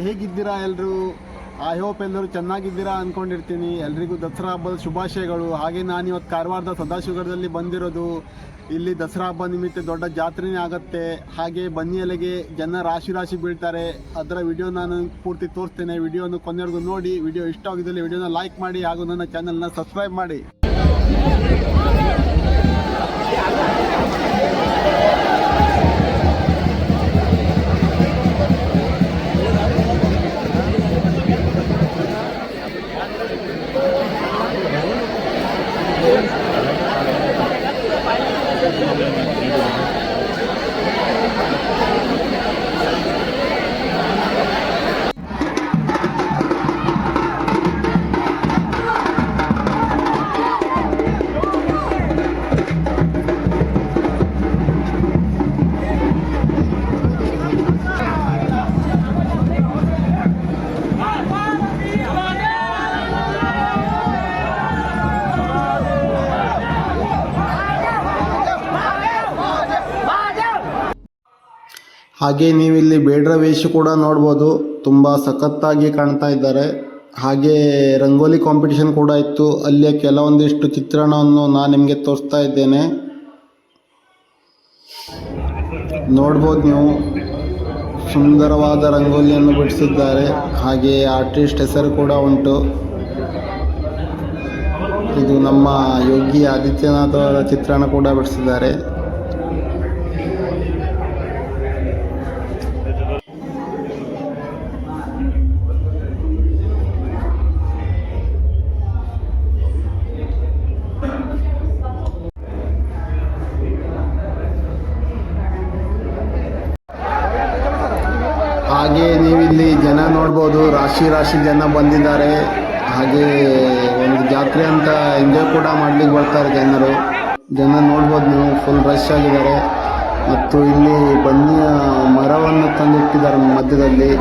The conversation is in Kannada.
ಹೇಗಿದ್ದೀರಾ ಎಲ್ಲರೂ? ಐ ಹೋಪ್ ಎಲ್ಲರೂ ಚೆನ್ನಾಗಿದ್ದೀರಾ ಅಂದ್ಕೊಂಡಿರ್ತೀನಿ. ಎಲ್ರಿಗೂ ದಸರಾ ಹಬ್ಬದ ಶುಭಾಶಯಗಳು. ಹಾಗೆ ನಾನು ಇವತ್ತು ಕಾರವಾರದ ಸದಾಶಿವಗಢದಲ್ಲಿ ಬಂದಿರೋದು. ಇಲ್ಲಿ ದಸರಾ ಹಬ್ಬ ನಿಮಿತ್ತ ದೊಡ್ಡ ಜಾತ್ರೆನೇ ಆಗುತ್ತೆ. ಹಾಗೆ ಬನ್ನಿ ಎಲೆಗೆ ಜನ ರಾಶಿ ಬೀಳ್ತಾರೆ. ಅದರ ವಿಡಿಯೋ ನಾನು ಪೂರ್ತಿ ತೋರಿಸ್ತೇನೆ. ವಿಡಿಯೋನ ಕೊನೆವರೆಗೂ ನೋಡಿ. ವಿಡಿಯೋ ಇಷ್ಟ ಆಗಿದ್ದಲ್ಲಿ ವಿಡಿಯೋನ ಲೈಕ್ ಮಾಡಿ ಹಾಗೂ ನನ್ನ ಚಾನಲ್ನ ಸಬ್ಸ್ಕ್ರೈಬ್ ಮಾಡಿ. ಹಾಗೆ ನೀವಿಲ್ಲಿ ಬೇಡರ ವೇಷ ಕೂಡ ನೋಡ್ಬೋದು. ತುಂಬ ಸಖತ್ತಾಗಿ ಕಾಣ್ತಾ ಇದ್ದಾರೆ. ಹಾಗೆ ರಂಗೋಲಿ ಕಾಂಪಿಟಿಷನ್ ಕೂಡ ಇತ್ತು. ಅಲ್ಲಿಯ ಕೆಲವೊಂದಿಷ್ಟು ಚಿತ್ರಣವನ್ನು ನಾನು ನಿಮಗೆ ತೋರಿಸ್ತಾ ಇದ್ದೇನೆ. ನೋಡ್ಬೋದು ನೀವು, ಸುಂದರವಾದ ರಂಗೋಲಿಯನ್ನು ಬಿಡಿಸಿದ್ದಾರೆ. ಹಾಗೆ ಆರ್ಟಿಸ್ಟ್ ಹೆಸರು ಕೂಡ ಉಂಟು. ಇದು ನಮ್ಮ ಯೋಗಿ ಆದಿತ್ಯನಾಥ್ ಅವರ ಚಿತ್ರಣ ಕೂಡ ಬಿಡಿಸಿದ್ದಾರೆ. ಹಾಗೆ ನೀವಿಲ್ಲಿ ಜನ ನೋಡ್ಬೋದು, ರಾಶಿ ಜನ ಬಂದಿದ್ದಾರೆ. ಹಾಗೆ ಒಂದು ಜಾತ್ರೆ ಅಂತ ಎಂಜಾಯ್ ಕೂಡ ಮಾಡ್ಲಿಕ್ಕೆ ಬರ್ತಾರೆ ಜನ ನೋಡ್ಬೋದು ನೀವು, ಫುಲ್ ರಶ್ ಆಗಿದ್ದಾರೆ. ಮತ್ತು ಇಲ್ಲಿ ಬನ್ನಿಯ ಮರವನ್ನು ತಂದಿಟ್ಟಿದ್ದಾರೆ ಮಧ್ಯದಲ್ಲಿ.